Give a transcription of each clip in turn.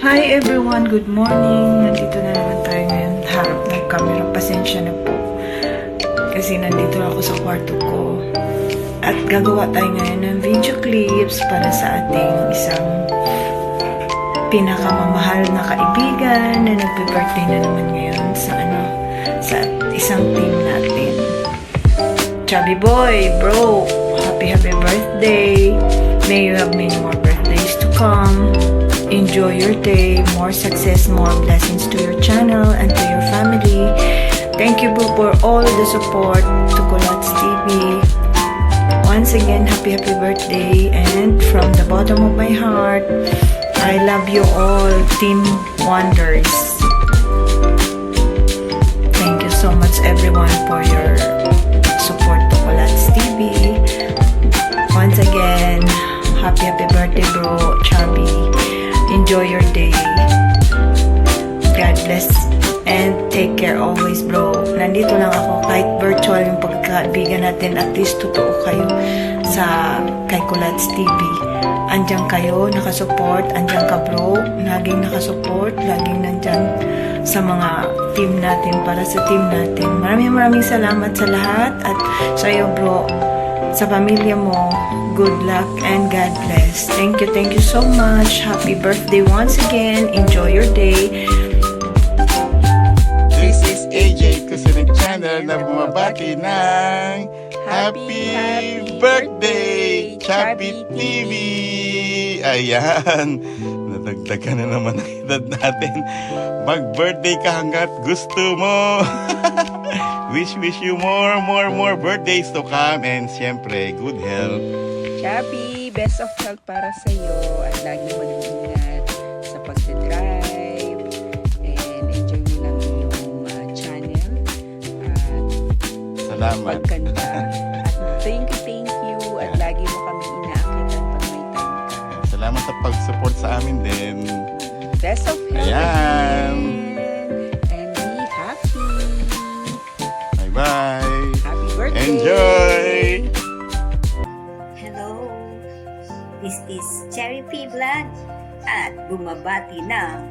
Hi everyone, good morning. Nandito na naman tayo ngayon. Harap ng camera, pasensya na po. Kasi nandito ako sa kwarto ko. At gagawa tayo ngayon ng video clips para sa ating isang pinakamamahal na kaibigan na nagbe-birthday na naman ngayon sa isang team natin. Chubby boy, bro, happy birthday. May you have many more birthdays to come. Enjoy your day, more success, more blessings to your channel and to your family. Thank you for all the support to Kulats TV. Once again, happy birthday, and from the bottom of my heart, I love you all, Team Wonders. Thank you so much everyone for your support to Kulats TV. Once again, happy birthday bro, Chubby. Enjoy your day. God bless and take care always, bro. Nandito lang ako kahit virtual yung pagkakaibigan natin, at least totoo kayo sa kay Kulats TV. Andiyan kayo, nakasupport. Andiyan ka, bro. Laging nakasupport. Laging nandyan sa mga team natin, para sa team natin. Maraming salamat sa lahat, at sa iyo, bro, sa pamilya mo. Good luck and God bless. Thank you so much. Happy birthday once again. Enjoy your day. This is AJ Kusunig Channel na bumabati ng Happy Birthday, Chubby TV! Ayan, nadagdagan na naman ang edad natin. Mag-birthday ka hanggat gusto mo. Wish you more birthdays to come, and siyempre, good health. Chubby, best of health para sa iyo, at lagi mag-ingat sa pagdadrive, and enjoy mo lang yung channel at Salamat. pagkanta. At thank you, at lagi mo kami inaakitan pag may time ka. Salamat sa pag-support sa amin din. Best of health Ayan. and be happy. Bye-bye. Happy birthday. Enjoy! This is Cherry P. Vlog at bumabati ng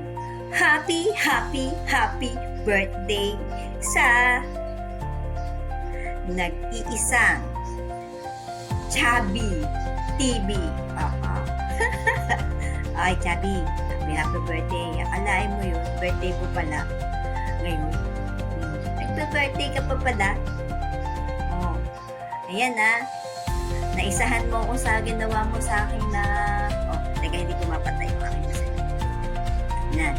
happy birthday sa nag-iisang Chubby TV. Ay, Chubby, happy birthday. Akalain mo yun, birthday mo pala ngayon. Nagpa-birthday ka pa pala. Oh, ayan naisahan mo ako sa ginawa mo sa akin na, teka, hindi ko mapatay yung aking masaya. Yan.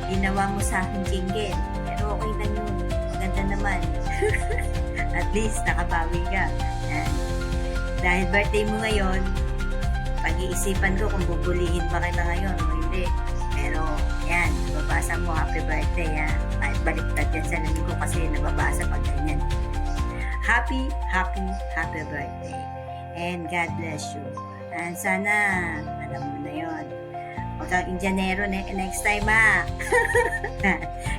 Ginawa mo sa akin jingle. Pero okay lang yun. Maganda naman. At least, nakabawi ka. Yan. Dahil birthday mo ngayon, pag-iisipan ko kung bubulihin ba kita ngayon o hindi. Pero, yan. Nababasa mo, happy birthday, ha. Kahit baliktad yan sa lamin ko kasi nababasa pag ganyan. Happy birthday. And God bless you. And sana, alam mo na yun. Huwag kang Indianero next time,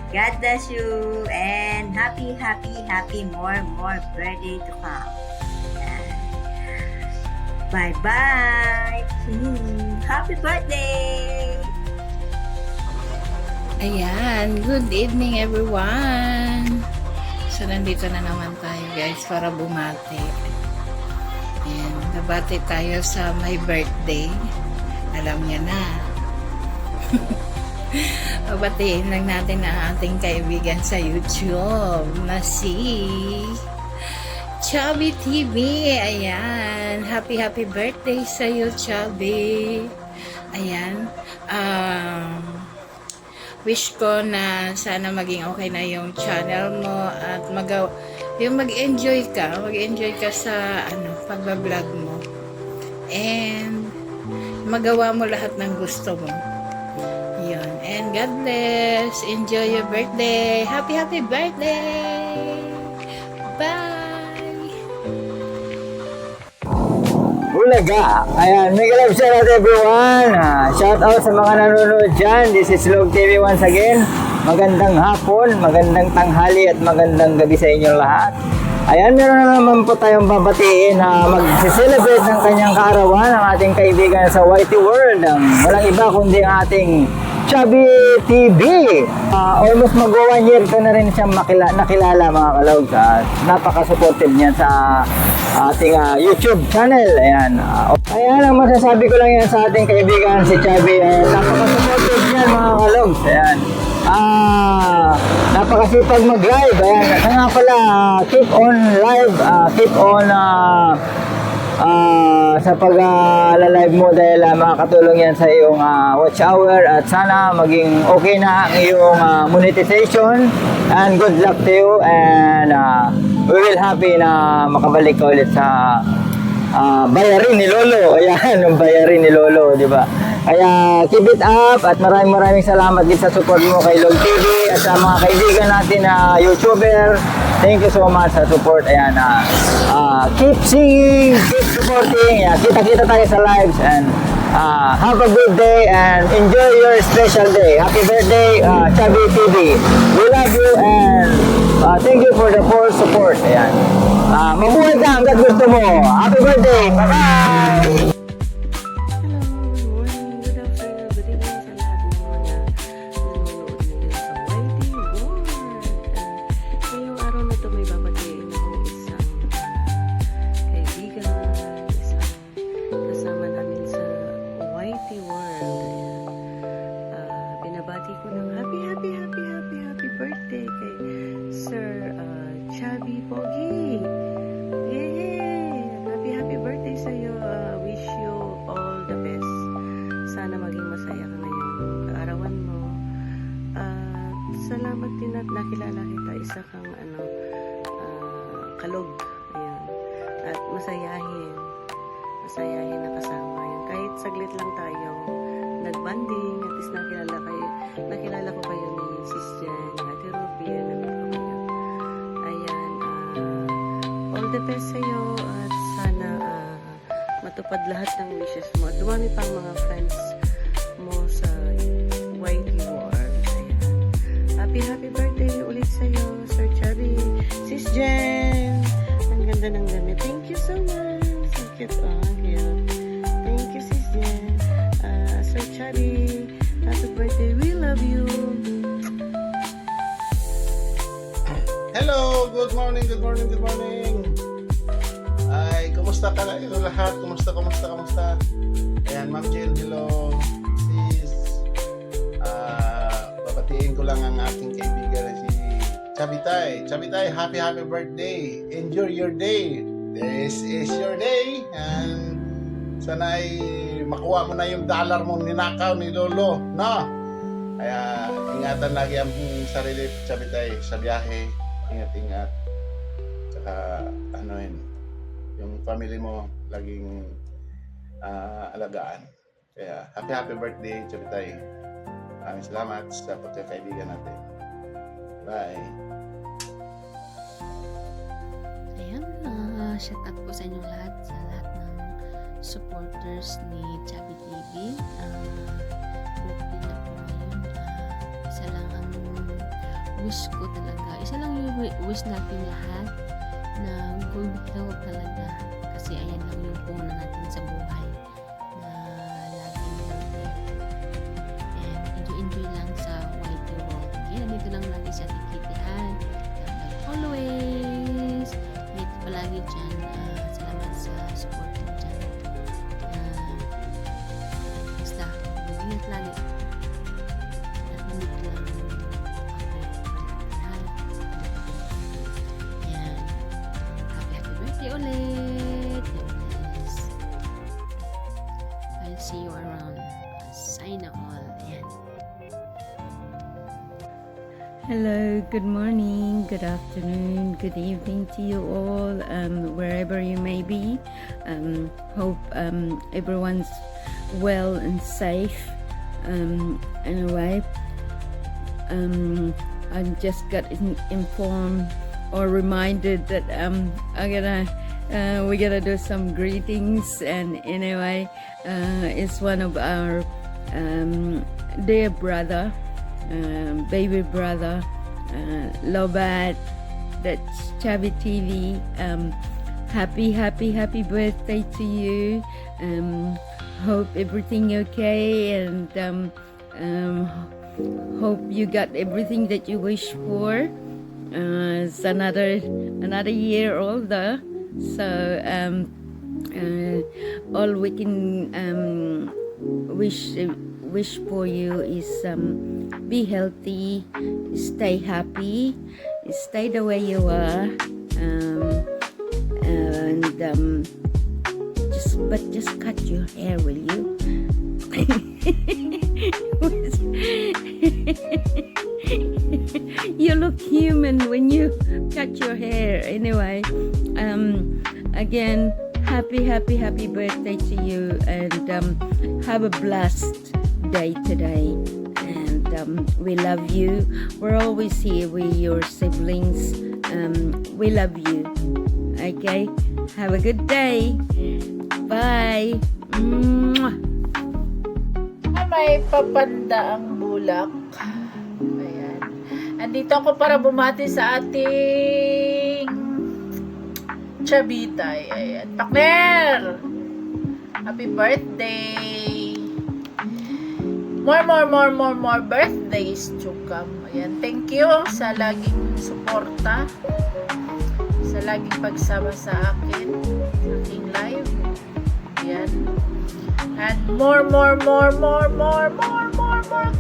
God bless you. And happy more birthday to come. Bye-bye. Happy birthday. Ayan, good evening everyone. So, nandito na naman tayo guys para bumati. Ayan, nabati tayo sa my birthday. Alam niya na. Babatiin lang natin ang ating kaibigan sa YouTube na si Chubby TV. Ayan, happy birthday sa iyo, Chubby. Ayan, wish ko na sana maging okay na yung channel mo at mag-enjoy ka sa pagba-vlog mo, and magawa mo lahat ng gusto mo. Yun. And God bless. Enjoy your birthday. Happy birthday. Bye. Bulaga. Ayan, may love shout out everyone. Shout out sa mga nanonood dyan. This is Log TV once again. Magandang hapon, magandang tanghali at magandang gabi sa inyong lahat. Ayan, meron na naman po tayong babatiin na mag-celebrate ng kanyang kaarawan ang ating kaibigan sa YT World. Walang iba kundi ang ating Chubby TV. Almost mag-1 year ko na rin siyang nakilala mga kalogs. Napaka-supportive niya sa ating YouTube channel. Ayan. Ayan, ang masasabi ko lang yan sa ating kaibigan si Chubby. Napaka-supportive niya mga kalogs. Ayan. Napakasipag mag-live. Ayan. Kaya nga pala, keep on live. Keep on sa pag-live mo dahil makakatulong yan sa iyong watch hour at sana maging okay na ang iyong monetization and good luck to you and we will happy na makabalik ka ulit sa bayarin ni Lolo. Ayan, yung bayarin ni Lolo, di ba? Kaya keep it up at maraming salamat din sa support mo kay Log TV at sa mga kaibigan natin na YouTuber. Thank you so much sa support. Ayan, keep singing, keep supporting. Kita-kita tayo sa lives and have a good day and enjoy your special day. Happy birthday, Chubby TV. We love you and thank you for the full support. Ayan. Mabuhay ka hanggat gusto mo. Happy birthday. Bye-bye. Binabati ko ng happy birthday kay Sir Chubby Pogi. Yay! Happy birthday sa iyo. Wish you all the best. Sana maging masaya ka ngayong kaarawan mo. Salamat din at nakilala kita. Isa kang kalog. Ayan. At masayahin na kasama yan. Kahit saglit lang tayo nagbanding, at least nakilala ko kayo ni Sis Jen, ni Ate Ruby, namin ko kayo. Ayan, all the best sa'yo at sana matupad lahat ng wishes mo at dumami pang mga friends mo sa YT World. Ayan. Happy birthday ulit sa'yo, Sir Chubby. Sis Jen, ang ganda ng damit. Thank you so much. So cute. Thank you, Sis Jen. Sir Chubby, happy birthday. We love you. Hello, good morning. Ay, kumusta ka kayo lahat? Kumusta? Ayan, Ma'am Jen, hello. Sis, babatiin ko lang ang aking kaibigan si Chubby Tay. Chubby Tay, happy birthday. Enjoy your day. This is your day. And sana ay makuha mo na yung dollar mo ninakaw ni Lolo, no? Kaya ingatan lagi ang sarili, Chubby Tay, sa biyahe. Ingat. Tsaka yung family mo laging alagaan. Kaya happy birthday, Chubby Tay. Maraming salamat sa pagkakaibigan natin. Bye. Ayan, shout out po sa inyong lahat, sa lahat ng supporters ni Chubby TV. Birthday na po ngayon. Isa lang ang wish ko talaga. Isa lang yung wish natin lahat na good health talaga. Kasi ayan lang yung puna natin sa buhay na laging healthy. And enjoy lang sa YT World. Kaya dito lang lagi sa tikitihan. Always meet palagi dyan. Salamat sa support mo dyan. Basta mag-ingat lagi at hindi lang yan. Happy birthday ulit. Yes. I'll see you around. Sana all. Yan. Hello, good morning, good afternoon, good evening to you all, wherever you may be. Hope everyone's well and safe. Anyway, I just got informed or reminded that we're gonna do some greetings, and anyway, it's one of our dear brother. Baby brother, Lobat that's Chubby TV. Happy birthday to you. Hope everything okay, and hope you got everything that you wish for. It's another year older, so all we can wish for you is be healthy, stay happy, stay the way you are, and just cut your hair, will you? You look human when you cut your hair. Anyway, again, happy birthday to you, and have a blessed day today. And we love you. We're always here with your siblings. We love you. Okay, have a good day. Bye. Mwah. May papanda ang bulak. Ayan. Andito ako para bumati sa ating Chabitay. Ayan. Pakner! Happy birthday! More birthdays to come. Ayan. Thank you sa laging suporta, sa laging pagsama sa akin, sa aking live. Ayan. And more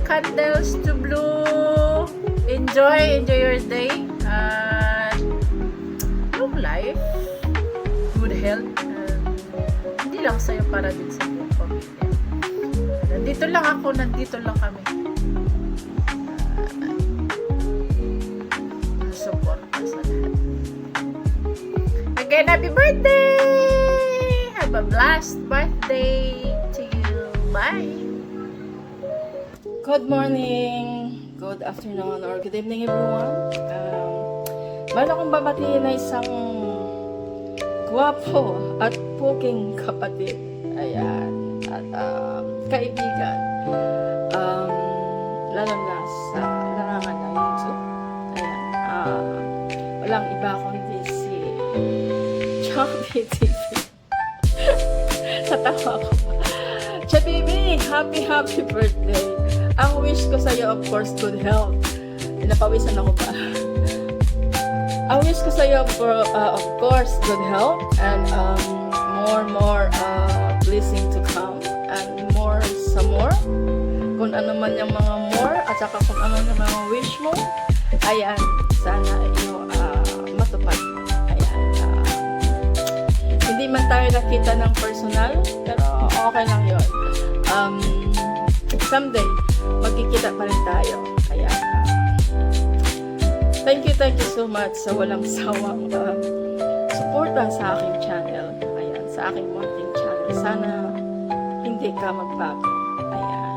candles to blow. Enjoy your day. Long life, good health, hindi lang sa'yo, para din sa buong pamilya. Nandito lang kami. Support sa lahat. Again, happy birthday! Have a blessed birthday to you. Bye! Good morning, good afternoon, or good evening everyone. Meron akong babatiin na isang gwapo at puking kapatid. Ayan. At kaibigan. Lalo na sa larangan ng YouTube. Ayan. Walang iba kundi si Chubby TV. Natawa ko. Chubby TV, happy birthday. Ang wish ko sa'yo, of course, good health. Napawisan ako pa. Ang wish ko sa'yo, of course, good health, and more blessing to come, and more sa more. Kung ano man yung mga more, at saka kung ano yung mga wish mo, ayan, sana matupad. Ayan. Hindi man tayo nakita ng personal, pero okay lang yun. Someday, magkikita pa rin tayo. Kaya, thank you so much sa walang sawang suporta sa aking channel. Ayan, sa aking munting channel. Sana hindi ka magbago. Ayan.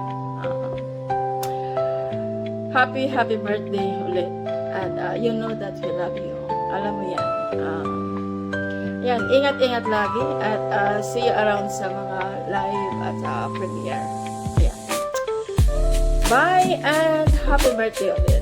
Happy birthday ulit. And you know that we love you. Alam mo yan. Yan, ingat lagi. At see you around sa mga live at premiere. Bye and happy birthday ulit.